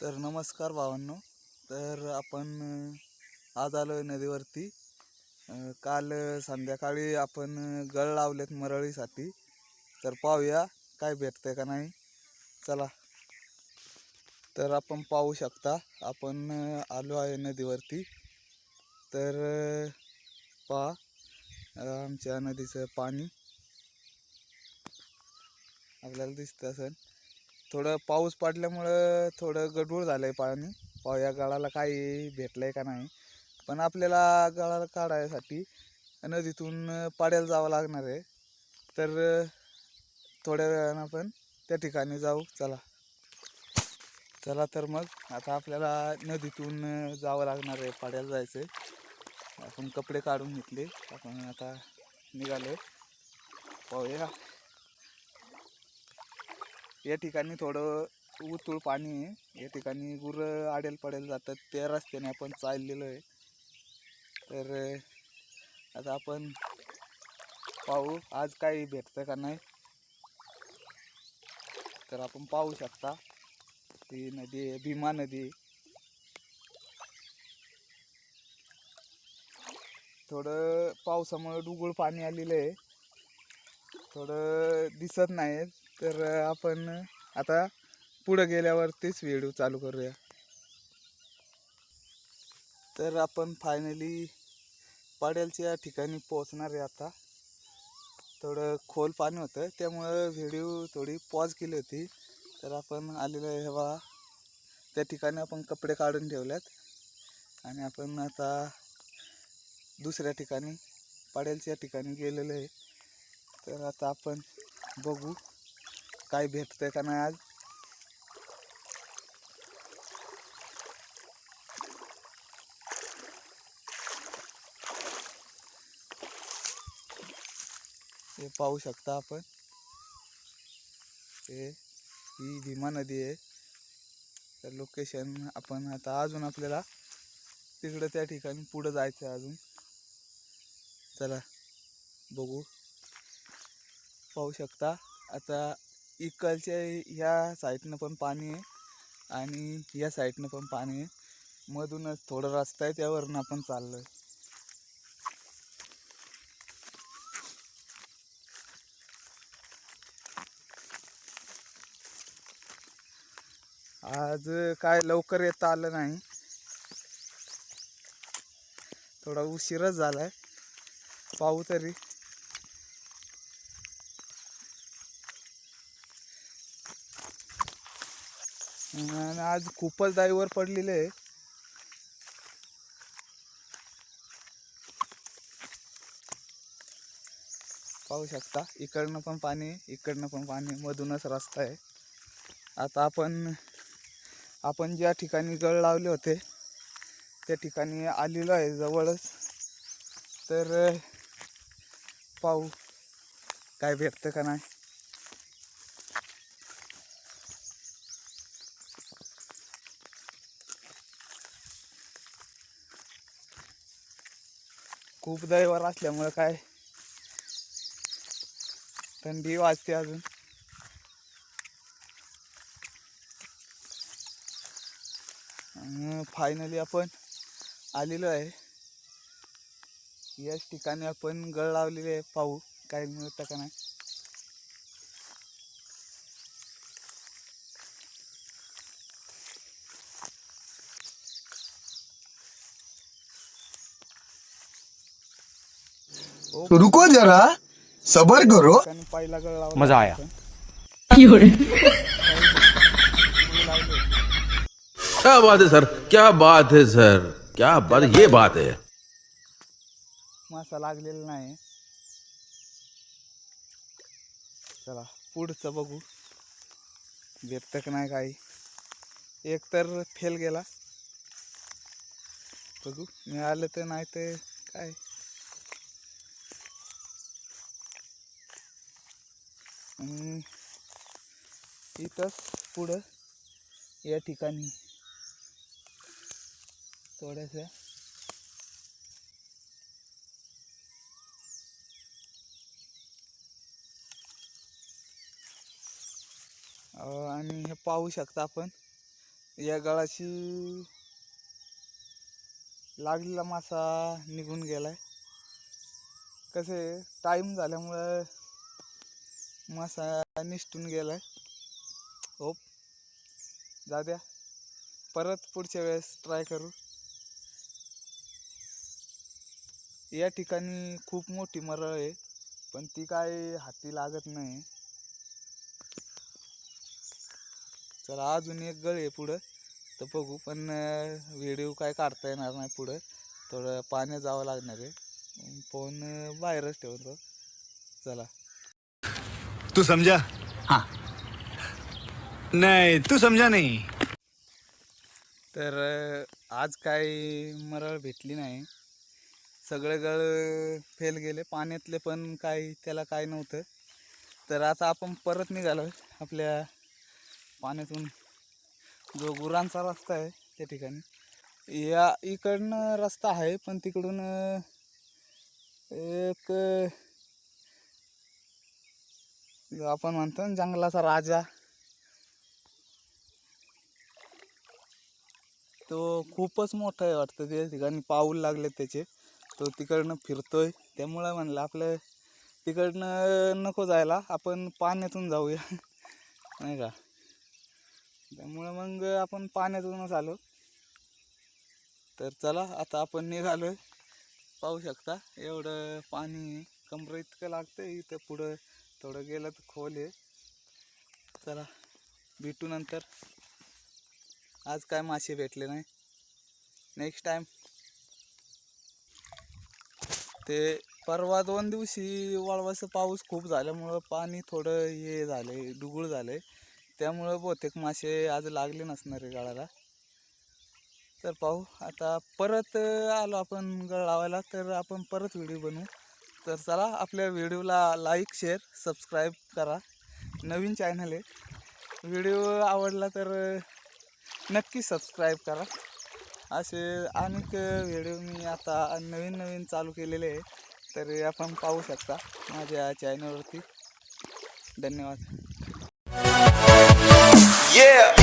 तर नमस्कार भावांनो. तर आपण आज आलो आहे नदीवरती. काल संध्याकाळी आपण गळ लावलेत मरळीसाठी. तर पाहूया काय भेटतंय का नाही. चला. तर आपण पाहू शकता आपण आलो आहे नदीवरती. तर पहा आमच्या नदीचं पाणी आपल्याला दिसतं असेल. थोडं पाऊस पडल्यामुळं थोडं गढूळ झालंय पाणी. पाहूया गळाला काही भेटलंय का नाही. पण आपल्याला गळाला काढायसाठी नदीतून पाड्याला जावं लागणार आहे. तर थोड्या वेळानं आपण त्या ठिकाणी जाऊ. चला चला. तर मग आता आपल्याला नदीतून जावं लागणार आहे, पाड्याला जायचं आहे. आपण कपडे काढून घेतले, आपण आता निघालो. पाहूया. या ठिकाणी थोडं उतूळ पाणी आहे. या ठिकाणी गुरं आडेल पडेल जातात, त्या रस्त्याने आपण चाललेलो आहे. तर आता आपण पाहू आज काही भेटतं का नाही. तर आपण पाहू शकता ही नदी आहे, भीमा नदी. थोडं पावसामुळे डुगुळ पाणी आलेलं आहे, थोडं दिसत नाही. तर आपण आता पुढे गेल्यावरतीच व्हिडिओ चालू करूया. तर आपण फायनली पाड्याच्या ठिकाणी पोहोचणार आहे. आता थोडं खोल पाणी होतं, त्यामुळं व्हिडिओ थोडी पॉज केली होती. तर आपण आलेलो आहे बघा, त्या ठिकाणी आपण कपडे काढून ठेवल्यात आणि आपण आता दुसऱ्या ठिकाणी पाड्याच्या ठिकाणी गेलेलो आहे. तर आता आपण बघू काय भेटतंय का नाही आज. हे पाहू शकता आपण, ही भीमा नदी आहे. तर लोकेशन आपण आता अजून आपल्याला तिकडं त्या ठिकाणी पुढं जायचं आहे अजून. चला बघू. पाहू शकता आता इकडच्या ह्या साईडनं पण पाणी आहे आणि या साईडनं पण पाणी आहे. मधूनच थोडं रस्ता आहे, त्यावरून आपण चाललोय. आज काय लवकर येता आलं नाही, थोडा उशीरच झालाय. पाहू तरी. आणि आज खूपच दाईवर पडलेले आहे. पाहू शकता इकडनं पण पाणी, इकडनं पण पाणी, मधूनच रस्ता आहे. आता आपण ज्या ठिकाणी गळ लावले होते त्या ठिकाणी आलेलो आहे जवळच. तर पाहू काय भेटतं का नाही. खूप दैवार असल्यामुळे काय थंडी वाजते अजून. फायनली आपण आलेलो आहे याच ठिकाणी. आपण गळ लावलेले आहे, पाहू काय मिळतं का नाही. तो रुको जरा, सबर करो. पहिला गळ लावला, मजा आया. क्या बात है सर, क्या बात है सर, क्या बात, ये बात है. मासा लागलेला नाही. चला पुढचं बघू भेटतं का नाही. काही एक तर फेल गेला, बघू मिळालं तर नाही तर काय. इथंच पुढं या ठिकाणी थोड्याशा आणि हे पाहू शकता आपण या गळाची लागलेला मासा निघून गेलाय. कसे टाईम झाल्यामुळं मासा निसटून गेलाय. हो जाऊ द्या, परत पुढच्या वेळेस ट्राय करू. या ठिकाणी खूप मोठी मरळ आहे, पण ती काय हाती लागत नाही. चला अजून एक गळ आहे पुढं, तर बघू. पण व्हिडिओ काय काढता येणार नाही पुढं, थोडं पाण्यात जावं लागणार आहे. फोन बाहेरच ठेवतो. चला. तू समझा? हाँ. नहीं, तू समझा नहीं. तर आज काही मरळ भेटली नाही. सगळे गळ फेल गेले, पाण्यातले पण काही त्याला काय नव्हतं. तर आता आपण परत निघालो आपल्या पाण्यातून. जो गुरांचा रस्ता आहे त्या ठिकाणी, या इकडनं रस्ता आहे, पण तिकडून एक आपण म्हणतो ना जंगलाचा राजा, तो खूपच मोठा आहे वाटतं. त्या ठिकाणी पाऊल लागले त्याचे, तो तिकडनं फिरतोय. त्यामुळं म्हणलं आपलं तिकडनं नको जायला, आपण पाण्यातून जाऊया नाही का. त्यामुळं मग आपण पाण्यातूनच आलो. तर चला आता आपण निघालोय. पाहू शकता एवढं पाणी कमरे इतकं लागतं इथं. पुढं थोडं गेलं तर खोल आहे. चला भेटू नंतर. आज काय मासे भेटले नाही, नेक्स्ट टाइम. ते परवा 2 दिवशी वळवाचं पाऊस खूप झाल्यामुळं पाणी थोडं हे झाले, डुगूळ झाले. त्यामुळं बहुतेक मासे आज लागले नसणार आहे गळाला. तर पाहू आता. परत आलो आपण गळ लावायला, तर आपण परत व्हिडिओ बनवू. तर चला, आपल्या व्हिडिओला लाईक, शेअर, सबस्क्राईब करा. नवीन चॅनल आहे. व्हिडिओ आवडला तर नक्की सबस्क्राईब करा. असे अनेक व्हिडिओ मी आता नवीन चालू केलेले आहे, तर आपण पाहू शकता माझ्या चॅनलवरती. धन्यवाद. Yeah.